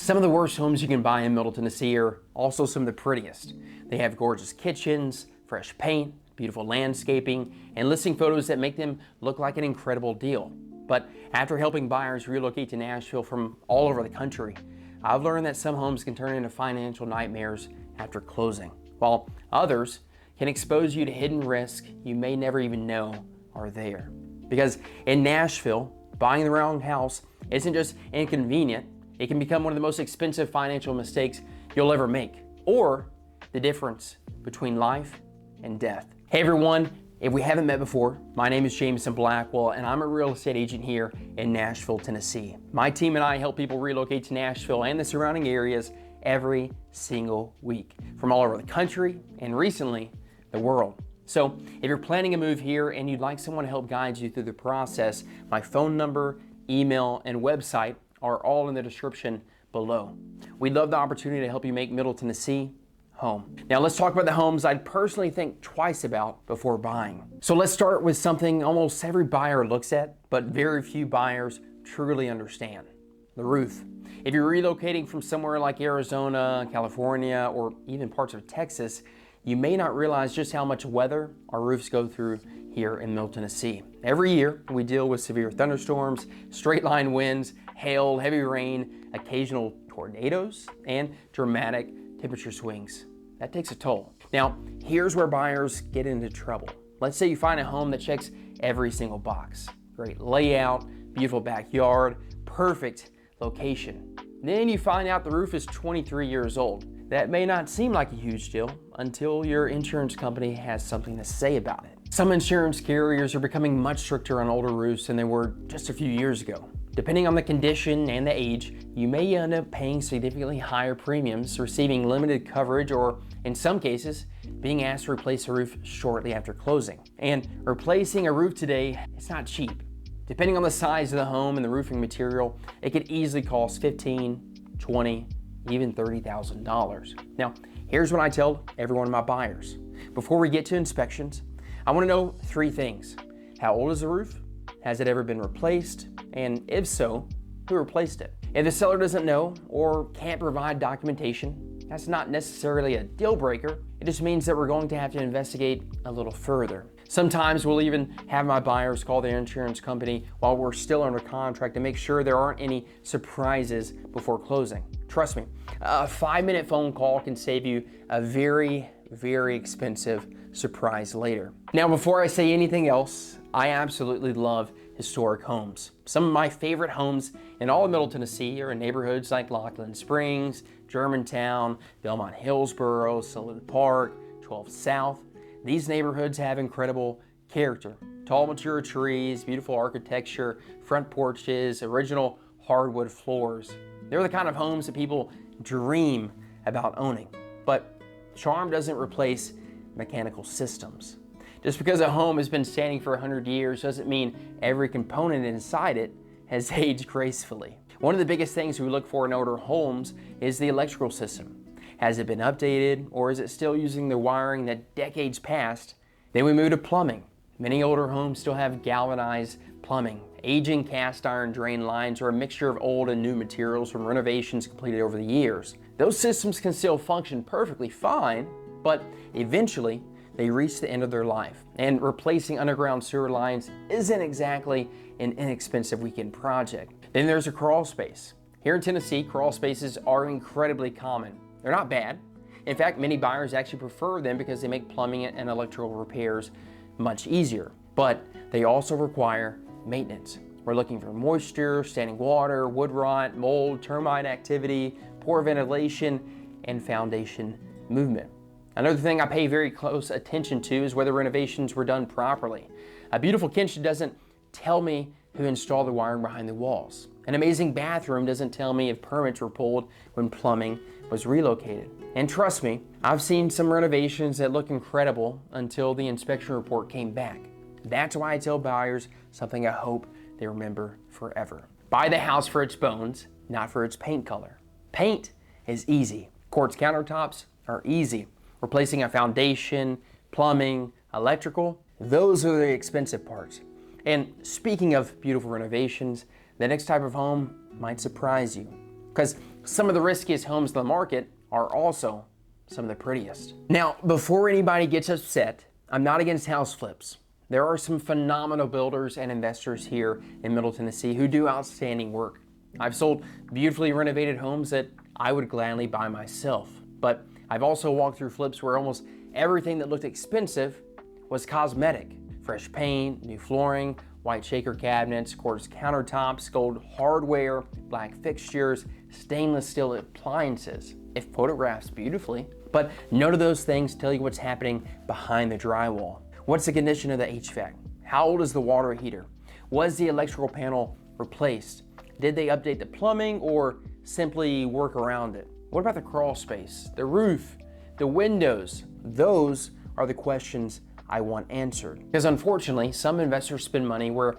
Some of the worst homes you can buy in Middle Tennessee are also some of the prettiest. They have gorgeous kitchens, fresh paint, beautiful landscaping, and listing photos that make them look like an incredible deal. But after helping buyers relocate to Nashville from all over the country, I've learned that some homes can turn into financial nightmares after closing, while others can expose you to hidden risk you may never even know are there. Because in Nashville, buying the wrong house isn't just inconvenient, it can become one of the most expensive financial mistakes you'll ever make, or the difference between life and death. Hey everyone, if we haven't met before, my name is Jamison Blackwell and I'm a real estate agent here in Nashville, Tennessee. My team and I help people relocate to Nashville and the surrounding areas every single week from all over the country and recently the world. So if you're planning a move here and you'd like someone to help guide you through the process, my phone number, email, and website are all in the description below. We'd love the opportunity to help you make Middle Tennessee home. Now let's talk about the homes I'd personally think twice about before buying. So let's start with something almost every buyer looks at, but very few buyers truly understand: the roof. If you're relocating from somewhere like Arizona, California, or even parts of Texas, you may not realize just how much weather our roofs go through here in Middle Tennessee. Every year, we deal with severe thunderstorms, straight line winds, hail, heavy rain, occasional tornadoes, and dramatic temperature swings. That takes a toll. Now, here's where buyers get into trouble. Let's say you find a home that checks every single box. Great layout, beautiful backyard, perfect location. Then you find out the roof is 23 years old. That may not seem like a huge deal until your insurance company has something to say about it. Some insurance carriers are becoming much stricter on older roofs than they were just a few years ago. Depending on the condition and the age, you may end up paying significantly higher premiums, receiving limited coverage, or in some cases, being asked to replace a roof shortly after closing. And replacing a roof today, it's not cheap. Depending on the size of the home and the roofing material, it could easily cost $15,000, $20,000, even $30,000. Now, here's what I tell every one of my buyers. Before we get to inspections, I want to know three things. How old is the roof? Has it ever been replaced? And if so, who replaced it? If the seller doesn't know or can't provide documentation, that's not necessarily a deal breaker. It just means that we're going to have to investigate a little further. Sometimes we'll even have my buyers call their insurance company while we're still under contract to make sure there aren't any surprises before closing. Trust me, a 5-minute phone call can save you a very, very expensive surprise later. Now, before I say anything else, I absolutely love historic homes. Some of my favorite homes in all of Middle Tennessee are in neighborhoods like Lockland Springs, Germantown, Belmont Hillsborough, Sullivan Park, 12 South. These neighborhoods have incredible character. Tall, mature trees, beautiful architecture, front porches, original hardwood floors. They're the kind of homes that people dream about owning. But charm doesn't replace mechanical systems. Just because a home has been standing for 100 years doesn't mean every component inside it has aged gracefully. One of the biggest things we look for in older homes is the electrical system. Has it been updated, or is it still using the wiring that decades past? Then we move to plumbing. Many older homes still have galvanized plumbing. Aging cast iron drain lines are a mixture of old and new materials from renovations completed over the years. Those systems can still function perfectly fine, but eventually they reach the end of their life. And replacing underground sewer lines isn't exactly an inexpensive weekend project. Then there's a crawl space. Here in Tennessee, crawl spaces are incredibly common. They're not bad. In fact, many buyers actually prefer them because they make plumbing and electrical repairs much easier. But they also require maintenance. We're looking for moisture, standing water, wood rot, mold, termite activity, poor ventilation, and foundation movement. Another thing I pay very close attention to is whether renovations were done properly. A beautiful kitchen doesn't tell me who installed the wiring behind the walls. An amazing bathroom doesn't tell me if permits were pulled when plumbing was relocated. And trust me, I've seen some renovations that look incredible until the inspection report came back. That's why I tell buyers something I hope they remember forever. Buy the house for its bones, not for its paint color. Paint is easy. Quartz countertops are easy. Replacing a foundation, plumbing, electrical, those are the expensive parts. And speaking of beautiful renovations, the next type of home might surprise you. Because Some of the riskiest homes on the market are also some of the prettiest. Now, before anybody gets upset, I'm not against house flips. There are some phenomenal builders and investors here in Middle Tennessee who do outstanding work. I've sold beautifully renovated homes that I would gladly buy myself, but I've also walked through flips where almost everything that looked expensive was cosmetic. Fresh paint, new flooring, white shaker cabinets, quartz countertops, gold hardware, black fixtures, stainless steel appliances. It photographs beautifully, but none of those things tell you what's happening behind the drywall. What's the condition of the HVAC? How old is the water heater? Was the electrical panel replaced? Did they update the plumbing or simply work around it? What about the crawl space, the roof, the windows? Those are the questions I want answered. Because unfortunately, some investors spend money where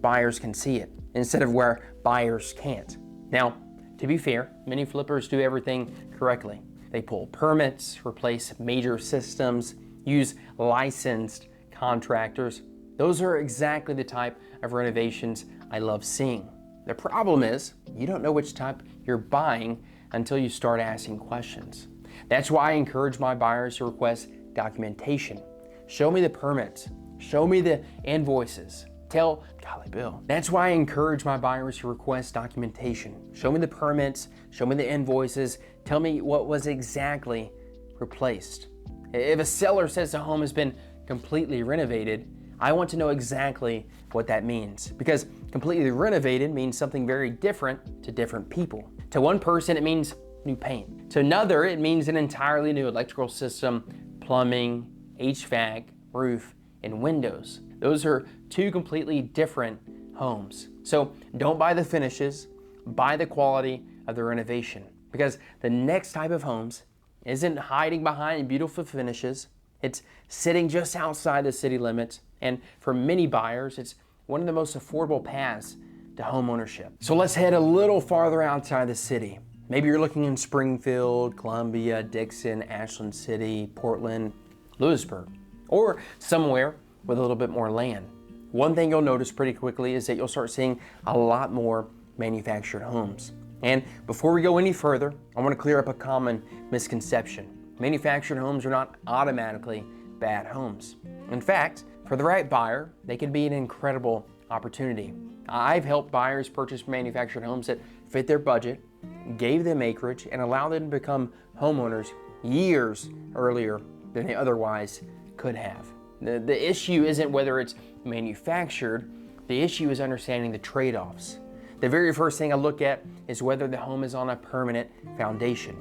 buyers can see it instead of where buyers can't. Now, to be fair, many flippers do everything correctly. They pull permits, replace major systems, use licensed contractors. Those are exactly the type of renovations I love seeing. The problem is, you don't know which type you're buying until you start asking questions. That's why I encourage my buyers to request documentation. Show me the permits. Show me the invoices. Golly Bill. That's why I encourage my buyers to request documentation. Show me the permits, show me the invoices, tell me what was exactly replaced. If a seller says the home has been completely renovated, I want to know exactly what that means, because completely renovated means something very different to different people. To one person, it means new paint. To another, it means an entirely new electrical system, plumbing, HVAC, roof, and windows. Those are two completely different homes. So don't buy the finishes, buy the quality of the renovation, because the next type of homes isn't hiding behind beautiful finishes. It's sitting just outside the city limits, and for many buyers, it's one of the most affordable paths to home ownership. So let's head a little farther outside the city. Maybe you're looking in Springfield, Columbia, Dixon, Ashland City, Portland, Lewisburg, or somewhere with a little bit more land. One thing you'll notice pretty quickly is that you'll start seeing a lot more manufactured homes. And before we go any further, I want to clear up a common misconception. Manufactured homes are not automatically bad homes. In fact, for the right buyer, they can be an incredible opportunity. I've helped buyers purchase manufactured homes that fit their budget, gave them acreage, and allowed them to become homeowners years earlier than they otherwise could have. The issue isn't whether it's manufactured, the issue is understanding the trade-offs. The very first thing I look at is whether the home is on a permanent foundation.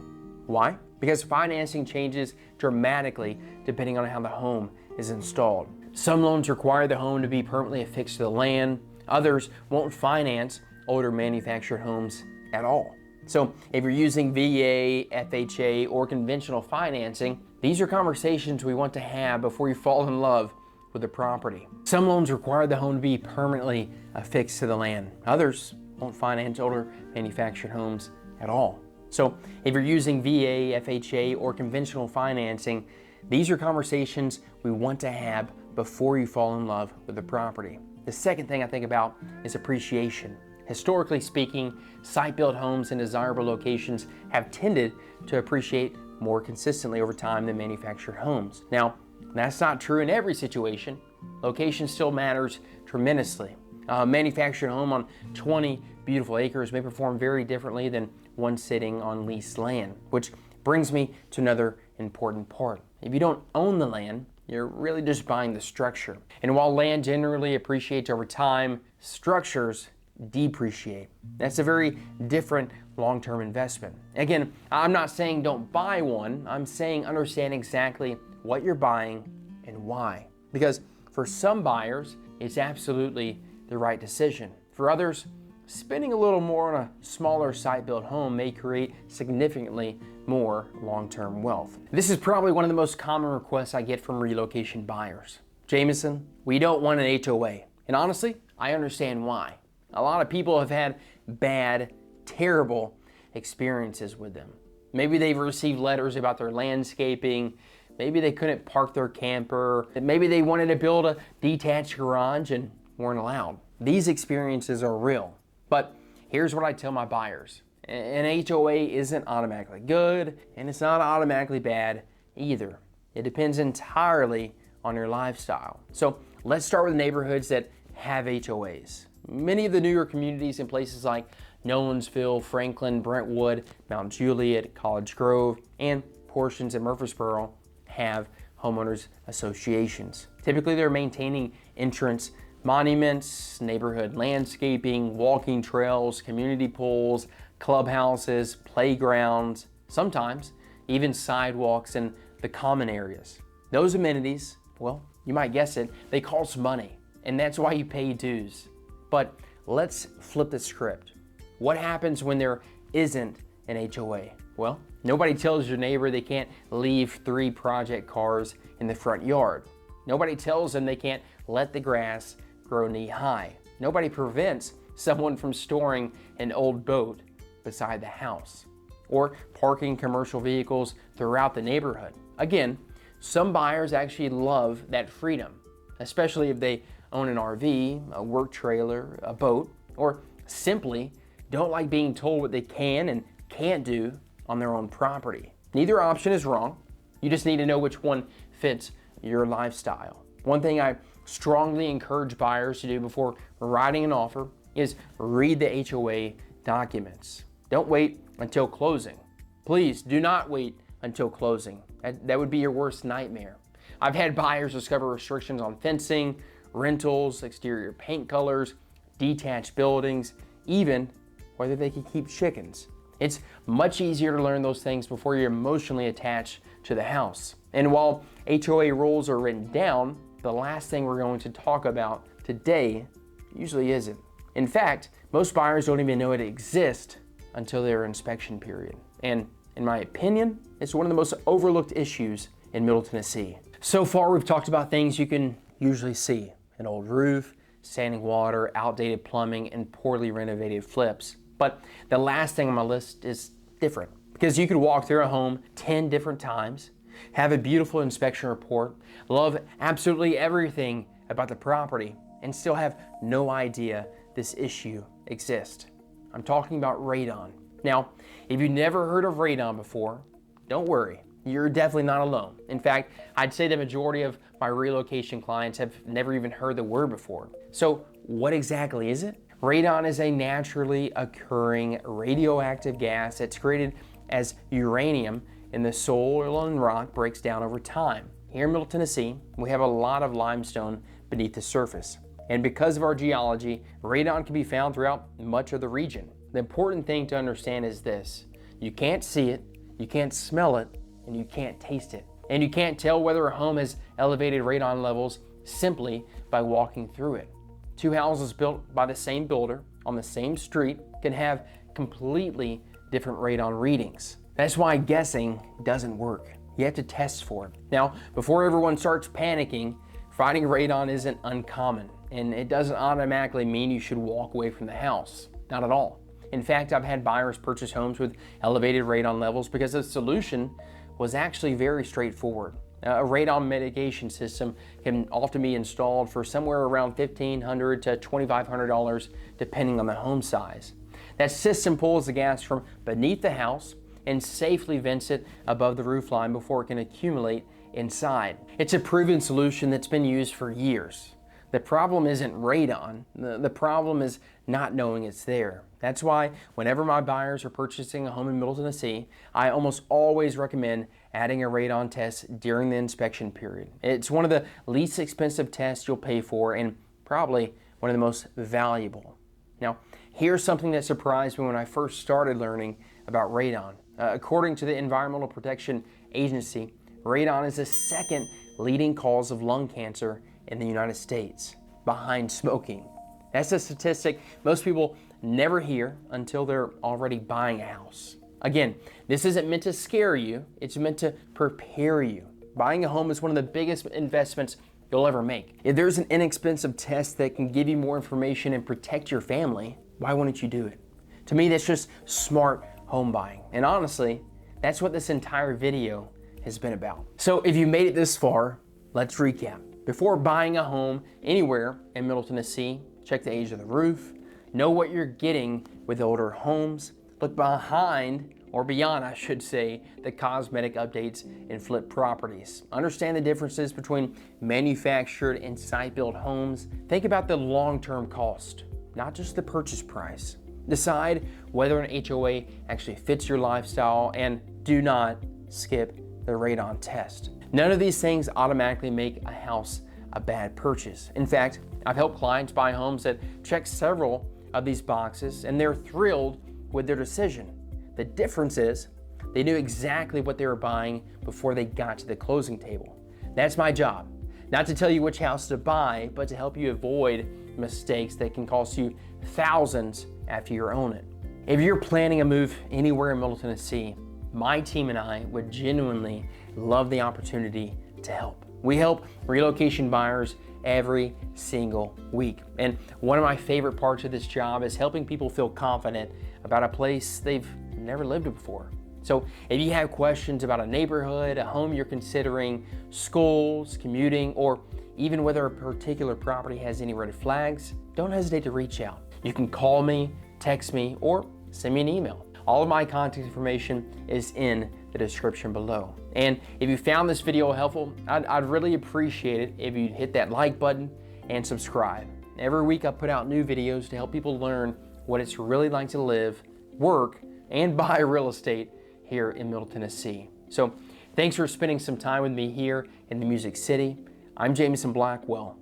Why? Because financing changes dramatically depending on how the home is installed. Some loans require the home to be permanently affixed to the land. Others won't finance older manufactured homes at all. So if you're using VA, FHA, or conventional financing, these are conversations we want to have before you fall in love with the property. Some loans require the home to be permanently affixed to the land. Others won't finance older manufactured homes at all. So if you're using VA, FHA, or conventional financing, these are conversations we want to have before you fall in love with the property. The second thing I think about is appreciation. Historically speaking, site-built homes in desirable locations have tended to appreciate more consistently over time than manufactured homes. Now, that's not true in every situation. Location still matters tremendously. A manufactured home on 20 beautiful acres may perform very differently than one sitting on leased land, which brings me to another important part. If you don't own the land, you're really just buying the structure. And while land generally appreciates over time, structures depreciate. That's a very different long-term investment. Again, I'm not saying don't buy one. I'm saying understand exactly what you're buying and why. Because for some buyers, it's absolutely the right decision. For others, spending a little more on a smaller site-built home may create significantly more long-term wealth. This is probably one of the most common requests I get from relocation buyers. Jamison, we don't want an HOA. And honestly, I understand why. A lot of people have had bad, terrible experiences with them. Maybe they've received letters about their landscaping. Maybe they couldn't park their camper. Maybe they wanted to build a detached garage and weren't allowed. These experiences are real. But here's what I tell my buyers. An HOA isn't automatically good, and it's not automatically bad either. It depends entirely on your lifestyle. So let's start with neighborhoods that have HOAs. Many of the newer communities in places like Nolensville, Franklin, Brentwood, Mount Juliet, College Grove, and portions of Murfreesboro have homeowners associations. Typically, they're maintaining entrance monuments, neighborhood landscaping, walking trails, community pools, clubhouses, playgrounds, sometimes even sidewalks in the common areas. Those amenities, well, you might guess it, they cost money, and that's why you pay dues. But let's flip the script. What happens when there isn't an HOA? Well, nobody tells your neighbor they can't leave 3 project cars in the front yard. Nobody tells them they can't let the grass grow knee high. Nobody prevents someone from storing an old boat beside the house or parking commercial vehicles throughout the neighborhood. Again, some buyers actually love that freedom, especially if they own an RV, a work trailer, a boat, or simply don't like being told what they can and can't do on their own property. Neither option is wrong. You just need to know which one fits your lifestyle. One thing I strongly encourage buyers to do before writing an offer is read the HOA documents. Don't wait until closing. Please do not wait until closing. That would be your worst nightmare. I've had buyers discover restrictions on fencing, rentals, exterior paint colors, detached buildings, even whether they can keep chickens. It's much easier to learn those things before you're emotionally attached to the house. And while HOA rules are written down, the last thing we're going to talk about today usually isn't. In fact, most buyers don't even know it exists until their inspection period. And in my opinion, it's one of the most overlooked issues in Middle Tennessee. So far, we've talked about things you can usually see: an old roof, standing water, outdated plumbing, and poorly renovated flips. But the last thing on my list is different, because you could walk through a home 10 different times, have a beautiful inspection report, love absolutely everything about the property, and still have no idea this issue exists. I'm talking about radon. Now, if you've never heard of radon before, don't worry, you're definitely not alone. In fact, I'd say the majority of my relocation clients have never even heard the word before. So what exactly is it? Radon is a naturally occurring radioactive gas that's created as uranium in the soil and rock breaks down over time. Here in Middle Tennessee, we have a lot of limestone beneath the surface. And because of our geology, radon can be found throughout much of the region. The important thing to understand is this: you can't see it, you can't smell it, and you can't taste it. And you can't tell whether a home has elevated radon levels simply by walking through it. 2 houses built by the same builder on the same street can have completely different radon readings. That's why guessing doesn't work. You have to test for it. Now, before everyone starts panicking, finding radon isn't uncommon, and it doesn't automatically mean you should walk away from the house. Not at all. In fact, I've had buyers purchase homes with elevated radon levels because the solution was actually very straightforward. A radon mitigation system can often be installed for somewhere around $1,500 to $2,500 depending on the home size. That system pulls the gas from beneath the house and safely vents it above the roof line before it can accumulate inside. It's a proven solution that's been used for years. The problem isn't radon, the problem is not knowing it's there. That's why whenever my buyers are purchasing a home in Middle Tennessee, I almost always recommend adding a radon test during the inspection period. It's one of the least expensive tests you'll pay for and probably one of the most valuable. Now, here's something that surprised me when I first started learning about radon. According to the Environmental Protection Agency, radon is the second leading cause of lung cancer in the United States, behind smoking. That's a statistic most people never hear until they're already buying a house. Again, this isn't meant to scare you, it's meant to prepare you. Buying a home is one of the biggest investments you'll ever make. If there's an inexpensive test that can give you more information and protect your family, why wouldn't you do it? To me, that's just smart home buying. And honestly, that's what this entire video has been about. So if you made it this far, let's recap. Before buying a home anywhere in Middle Tennessee, check the age of the roof, know what you're getting with older homes, Look behind, or beyond, I should say, the cosmetic updates in flip properties. Understand the differences between manufactured and site-built homes. Think about the long-term cost, not just the purchase price. Decide whether an HOA actually fits your lifestyle, and do not skip the radon test. None of these things automatically make a house a bad purchase. In fact, I've helped clients buy homes that check several of these boxes, and they're thrilled with their decision. The difference is they knew exactly what they were buying before they got to the closing table. That's my job, not to tell you which house to buy, but to help you avoid mistakes that can cost you thousands after you own it. If you're planning a move anywhere in Middle Tennessee, my team and I would genuinely love the opportunity to help. We help relocation buyers every single week. And one of my favorite parts of this job is helping people feel confident about a place they've never lived before. So if you have questions about a neighborhood, a home you're considering, schools, commuting, or even whether a particular property has any red flags, don't hesitate to reach out. You can call me, text me, or send me an email. All of my contact information is in the description below. And if you found this video helpful, I'd really appreciate it if you'd hit that like button and subscribe. Every week I put out new videos to help people learn what it's really like to live, work, and buy real estate here in Middle Tennessee. So thanks for spending some time with me here in the Music City. I'm Jamison Blackwell.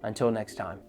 Until next time.